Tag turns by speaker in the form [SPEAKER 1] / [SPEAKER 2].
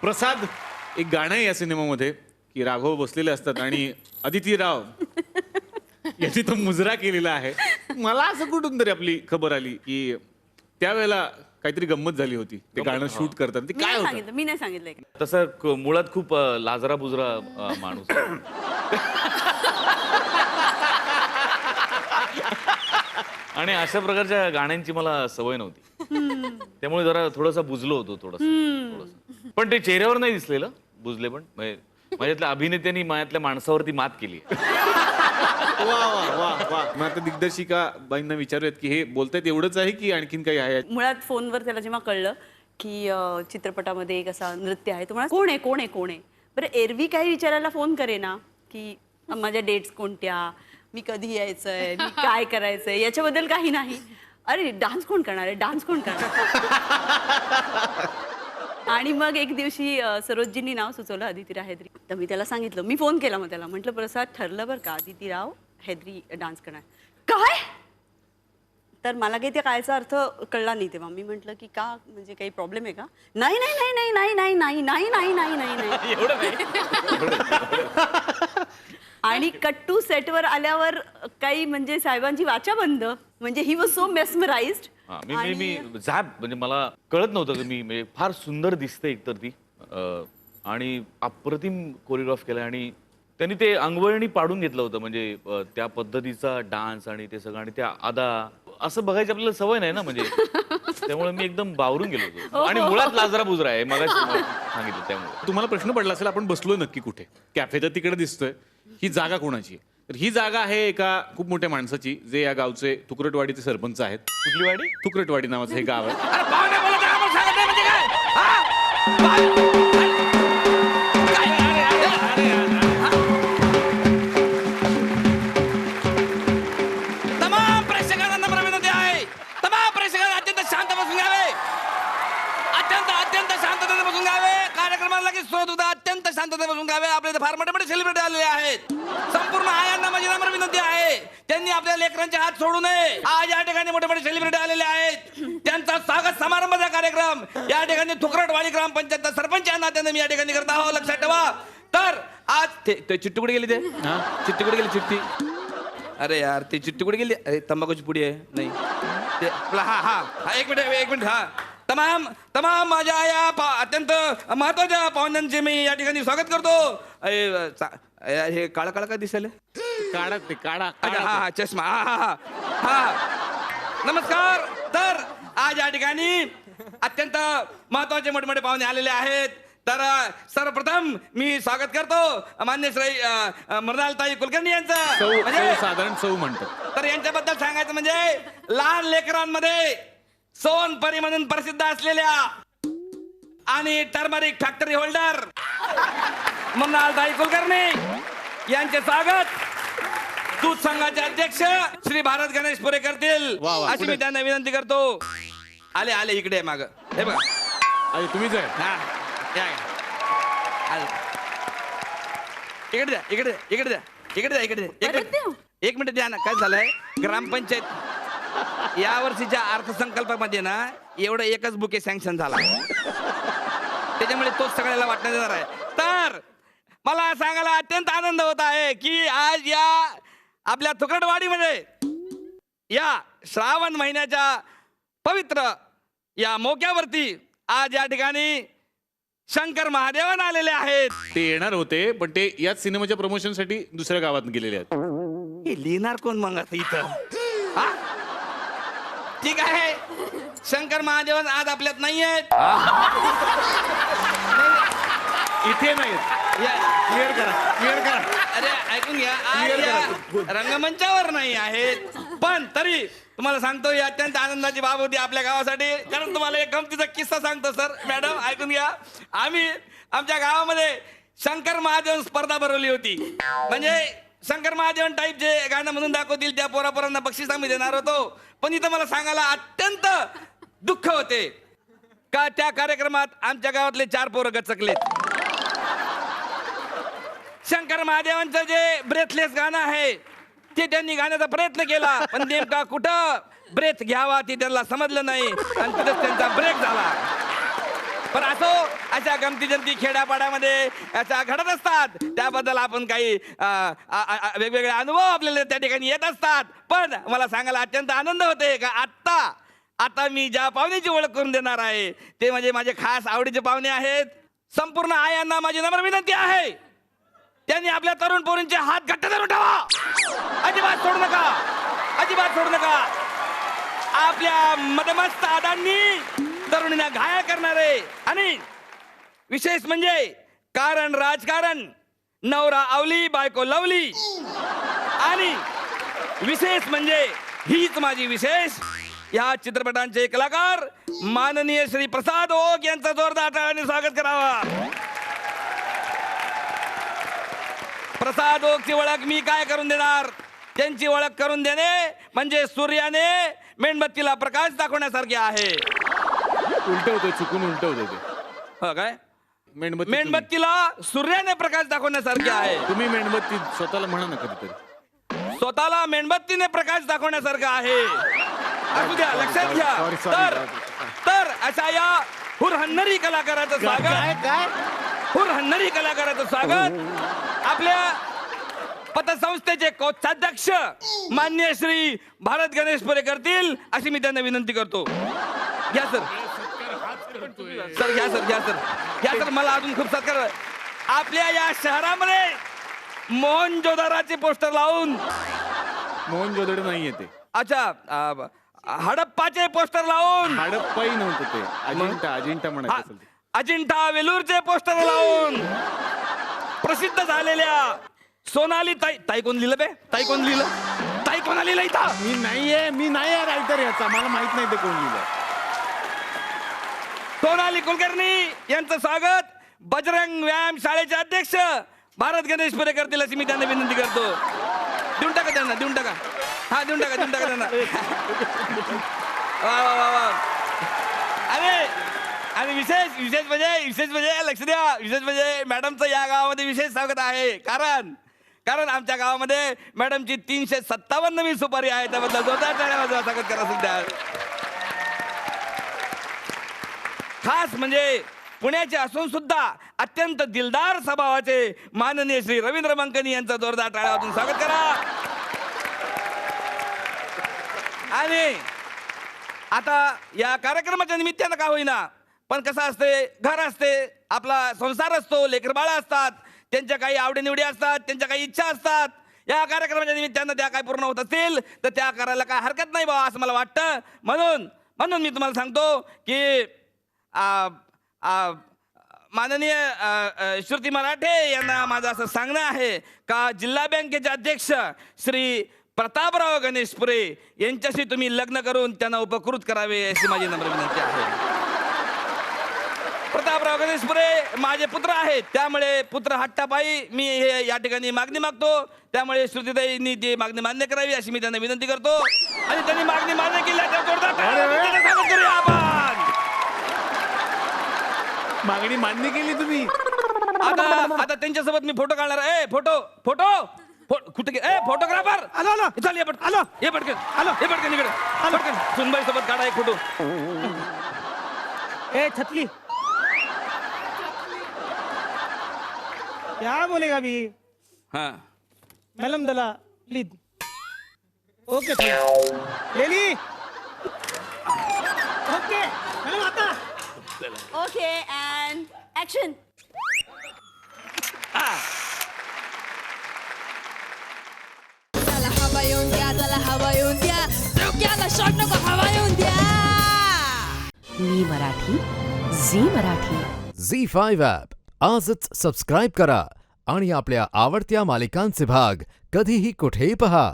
[SPEAKER 1] प्रसाद एक गाणं आहे या सिनेमामध्ये की राघव बसलेले असतात आणि अदिती राव यांनी तो मुजरा केलेला आहे. मला असं कुठून तरी आपली खबर आली की त्यावेळेला काहीतरी गंमत झाली होती ते गाणं शूट करताना. ते काय होतं?
[SPEAKER 2] मी नाही सांगितलं.
[SPEAKER 3] तसं मुळात खूप लाजरा बुजरा माणूस आहे. आणि अशा प्रकारच्या गाण्यांची मला सवय नव्हती, त्यामुळे जरा थोडासा बुजलो होतो थोडस. पण ते चेहऱ्यावर नाही दिसलेलं बुजले, पण माझ्यातल्या अभिनेत्यांनी माझ्यातल्या माणसावरती मात केली.
[SPEAKER 1] वा वा वा वा. मग आता दिग्दर्शिका बाईंना विचारूयात की हे बोलतायत एवढंच आहे की आणखीन काही आहे?
[SPEAKER 2] मुळात फोनवर त्याला जेव्हा कळलं की चित्रपटामध्ये एक असा नृत्य आहे, तुम्हाला कोण आहे कोण आहे कोण आहे. बरं एरवी काही विचारायला फोन करे ना की माझ्या डेट्स कोणत्या, मी कधी यायचंय, मी काय करायचंय, याच्याबद्दल काही नाही. अरे डान्स कोण करणार आहे, डान्स कोण करणार. आणि मग एक दिवशी सरोजजींनी नाव सुचवलं अदिती हैदरी. तर मी त्याला सांगितलं, मी फोन केला मग त्याला, म्हटलं प्रसाद ठरलं बरं का, अदिती राव हैदरी डान्स करणार. काय? तर मला काही त्या कायचा अर्थ कळला नाही तेव्हा. मी म्हटलं की का, म्हणजे काही प्रॉब्लेम आहे का? नाही नाही नाही नाही नाही नाही नाही नाही नाही नाही नाही नाही. आणि कट्टू सेटवर आल्यावर काही म्हणजे साहेबांची वाचा बंद, म्हणजे ही वॉज सो मेस्मराइज्ड.
[SPEAKER 3] मी झॅप, म्हणजे मला कळत नव्हतं की मी म्हणजे फार सुंदर दिसते एकतर ती, आणि अप्रतिम कोरिओग्राफ केलं. आणि त्यांनी ते अंगवळणी पाडून घेतलं होतं, म्हणजे त्या पद्धतीचा डान्स आणि ते सगळं आणि त्या अदा असं बघायची आपल्याला सवय नाही ना, म्हणजे त्यामुळे मी एकदम बावरून गेलो होतो. आणि मुळात लाजरा बुजरा आहे मला सांगितलं. त्यामुळे
[SPEAKER 1] तुम्हाला प्रश्न पडला असेल आपण बसलो नक्की कुठे. कॅफे तर तिकडे दिसतोय, ही जागा कोणाची आहे? तर ही जागा आहे एका खूप मोठ्या माणसाची, जे या गावचे तुकरटवाडीचे सरपंच आहेत.
[SPEAKER 3] कुठली वाडी?
[SPEAKER 1] तुकरटवाडी नावाचं हे गाव आहे.
[SPEAKER 4] तमाम प्रेक्षकांना नम्र विनंती आहे, तमाम प्रेक्षकांना अत्यंत शांत बसून घ्यावे, अत्यंत शांततेने बसून घ्यावे. कार्यक्रमाला लगेच सुरुवात होता, अत्यंत शांततेने बसून घ्यावे. आपल्या इथे फार मोठे मोठे सेलिब्रिटी आलेले आहेत. संपूर्ण आयांना माझी नम्र विनंती आहे, त्यांनी आपल्या लेकरांचे हात सोडू नये. आज या ठिकाणी मोठे मोठे सेलिब्रिटी आलेले आहेत, त्यांचा स्वागत समारंभाचा कार्यक्रम या ठिकाणी तुकरटवाडी ग्रामपंचायतचा सरपंच या नात्याने मी या ठिकाणी करत आहोत, लक्षात ठेवा. तर आज ते चिट्टी कुठे गेली, ते चिट्टी कुठे गेली चिट्टी? अरे यार ती चिट्टी कुठे गेली? अरे तंबाखूची पुडी आहे नाही ते हा एक मिनिट हा. तमाम माझ्या या अत्यंत महत्वाच्या पाहुण्यांचे मी या ठिकाणी स्वागत करतो. हे काळा काळा काय दिसेल?
[SPEAKER 1] काढा ते काढा.
[SPEAKER 4] हा चष्मा. हा नमस्कार. तर आज या ठिकाणी अत्यंत महत्वाचे मोठे मोठे पाहुणे आलेले आहेत. तर सर्वप्रथम मी स्वागत करतो मान्य श्री मृणालताई कुलकर्णी यांचं. म्हणजे
[SPEAKER 1] साधारण सौ म्हणतात.
[SPEAKER 4] तर यांच्याबद्दल सांगायचं म्हणजे लहान लेकरांमध्ये सोनपरी म्हणून प्रसिद्ध असलेल्या आणि turmeric factory holder Mrinaltai Kulkarni यांचे स्वागत दूध संघाचे अध्यक्ष श्री भारत गणेश पुरे करतील अशी मी त्यांना विनंती करतो. आले इकडे माग, हे बघा.
[SPEAKER 1] अरे तुम्हीच आहे?
[SPEAKER 4] हा इकडे द्या. एक मिनिट द्या ना. काय झालंय, ग्रामपंचायत या वर्षीच्या अर्थसंकल्पामध्ये ना एवढं एकच बुके सँक्शन झाला, त्याच्यामुळे तोच सगळ्याला वाटण्यात येणार आहे. तर मला सांगायला अत्यंत आनंद होत आहे की आज या आपल्या तुकरटवाडीमध्ये या श्रावण महिन्याच्या पवित्र या मोक्यावरती आज या ठिकाणी शंकर महादेवन आलेले आहेत.
[SPEAKER 1] ते येणार होते पण ते याच सिनेमाच्या प्रमोशन साठी दुसऱ्या गावात गेलेले आहेत.
[SPEAKER 4] हे लिहिणार कोण मग आता इथं? हा? ठीक आहे, शंकर महादेवन आज आपल्यात नाही आहेत.
[SPEAKER 1] इथे नाही. क्लिअर करा.
[SPEAKER 4] अरे ऐकून घ्या, आज या रंगमंचावर नाही आहेत. पण तरी तुम्हाला सांगतो ही अत्यंत आनंदाची बाब होती आपल्या गावासाठी. कारण तुम्हाला एक गमतीचा किस्सा सांगतो सर मॅडम, ऐकून घ्या. आम्ही आमच्या गावामध्ये शंकर महादेवन स्पर्धा भरवली होती. म्हणजे शंकर महादेवन टाईप जे गाणं म्हणून दाखवतील त्या पोरापोरांना बक्षीस आम्ही देणार होतो. पण इथं मला सांगायला अत्यंत दुःख होते का त्या कार्यक्रमात आमच्या गावातले 4 पोरं गचकलेत. शंकर महादेवांचं जे ब्रेथलेस गाणं आहे ते त्यांनी गाण्याचा प्रयत्न केला, पण नेमका कुठं ब्रेथ घ्यावा ते त्यांना समजलं नाही आणि तिथेच त्यांचा ब्रेक झाला. पण असो, अशा गमती जमती खेड्यापाड्यामध्ये अशा घडत असतात. त्याबद्दल आपण काही वेगवेगळे अनुभव आपल्याला त्या ठिकाणी येत असतात. पण मला सांगायला अत्यंत आनंद होते का आता मी ज्या पाहुण्याची ओळख करून देणार आहे ते म्हणजे माझे खास आवडीचे पाहुणे आहेत. संपूर्ण आयांना माझी नम्र विनंती आहे, त्यांनी आपल्या तरुण पोरींचे हात घट्ट धरून ठेवा. अजिबात सोडू नका, अजिबात सोडू नका. आपल्या मदमस्त आदांनी तरुणींना घायल करणारे आणि विशेष म्हणजे कारण राजकारण, नवरा आवली बायको लवली, आणि विशेष म्हणजे हीच माझी विशेष या चित्रपटांचे कलाकार माननीय श्री प्रसाद ओक यांचं जोरदार टाळ्याने स्वागत करावा. प्रसाद ओकची ओळख मी काय करून देणार, त्यांची ओळख करून देणे म्हणजे सूर्याने मेणबत्तीला प्रकाश दाखवण्यासारखे आहे.
[SPEAKER 1] उलट होतं, चुकून उलट होतं ते.
[SPEAKER 4] हो काय,
[SPEAKER 1] मेणबत्ती
[SPEAKER 4] मेणबत्तीला सूर्याने प्रकाश दाखवण्यासारखे आहे.
[SPEAKER 1] तुम्ही मेणबत्ती स्वतःला म्हणा ना कधीतरी.
[SPEAKER 4] स्वतःला मेणबत्तीने प्रकाश दाखवण्यासारखं आहे. असू द्या, लक्षात घ्या.
[SPEAKER 1] Sorry, sorry.
[SPEAKER 4] तर अशा या हुरहन्नरी कलाकाराचं स्वागत, हुरहन्नरी कलाकाराचं स्वागत आपल्या पतसंस्थेचे कोषाध्यक्ष मान्य श्री भारत गणेशपुरे करतील अशी मी त्यांना विनंती करतो. घ्या सर, सर घ्या, सर घ्या, सर घ्या, सर. मला अजून खूप सत्कार. आपल्या या शहरामध्ये मोहनजोदाराचे पोस्टर लावून,
[SPEAKER 1] मोहन जोदडे नाहीये ते,
[SPEAKER 4] अच्छा हडप्पाचे पोस्टर लावून,
[SPEAKER 1] हडप्पाही नव्हतं ते, अजिंठा म्हणायचं असेल ते.
[SPEAKER 4] अजिंठा वेलूरचे पोस्टर लावून प्रसिद्ध झालेल्या सोनाली ताई कोण लिहिलं बे, ताई कोण लिहिलं, ताई कोणा लिहिलं इथं?
[SPEAKER 1] मी नाहीये रायटर याचा, मला माहित नाही ते कोण लिहिलं.
[SPEAKER 4] सोनाली कुलकर्णी यांचं स्वागत बजरंग व्यायाम शाळेचे अध्यक्ष भारत गणेशपुरे करतील अशी मी त्यांना विनंती करतो. देऊन टाका त्यांना, देऊन टाका. हा देऊन टाका, देऊन टाका त्यांना. वा वा वा वा. अरे आणि विशेष म्हणजे लक्ष द्या, विशेष म्हणजे मॅडमचं या गावामध्ये विशेष स्वागत आहे. कारण आमच्या गावामध्ये मॅडमची 357वी सुपारी आहे. त्याबद्दल जोरदार टाळ्या वाजवा, स्वागत करा सुद्धा. खास म्हणजे पुण्याचे असून सुद्धा अत्यंत दिलदार स्वभावाचे माननीय श्री रवींद्र मंकनी यांचं जोरदार टाळ्या वाजून स्वागत करा. आणि आता या कार्यक्रमाच्या निमित्तानं का होईना, पण कसं असते, घर असते, आपला संसार असतो, लेकरबाळा असतात, त्यांच्या काही आवडीनिवडी असतात, त्यांच्या काही इच्छा असतात. या कार्यक्रमाच्या निमित्तानं त्या काय पूर्ण होत असतील तर त्या करायला काय हरकत नाही बाबा, असं मला वाटतं. म्हणून मी तुम्हाला सांगतो की माननीय श्रुती मराठे यांना माझं असं सांगणं आहे का जिल्हा बँकेचे अध्यक्ष श्री प्रतापराव गणेशपुरे यांच्याशी तुम्ही लग्न करून त्यांना उपकृत करावे अशी माझी नम्र विनंती आहे. प्रतापराव गणेशपुरे माझे पुत्र आहेत, त्यामुळे पुत्र हट्टापायी मी हे या ठिकाणी मागणी मागतो. त्यामुळे श्रुतीताईंनी ती मागणी मान्य करावी अशी मी त्यांना विनंती करतो. आणि त्यांनी मागणी मान्य केल्याच्या जोरदार स्वागत करूया आपण.
[SPEAKER 1] मागणी मान्य केली तुम्ही.
[SPEAKER 4] आता त्यांच्यासोबत मी फोटो काढणार आहे. फोटो कुठे फोटोग्राफर आलो चल, ये पटकन, ये पटकन इकडे, पटकन सुनबाई सोबत काढा एक फोटो.
[SPEAKER 5] ए छतली, क्या बोलेगा अभी?
[SPEAKER 4] हाँ
[SPEAKER 5] मैलम दला लीद. ओके ले ली. ओके मैलम आता.
[SPEAKER 2] Okay and action.
[SPEAKER 6] त्याला हवा येऊन द्या, त्याला हवा येऊन द्या, डोक्याला शॉट नको, हवा येऊन द्या.
[SPEAKER 7] मी मराठी, झी मराठी.
[SPEAKER 8] झी5 ॲप आजच सबस्क्राईब करा आणि आपल्या आवडत्या मालिकांचे भाग कधीही कुठेही पहा.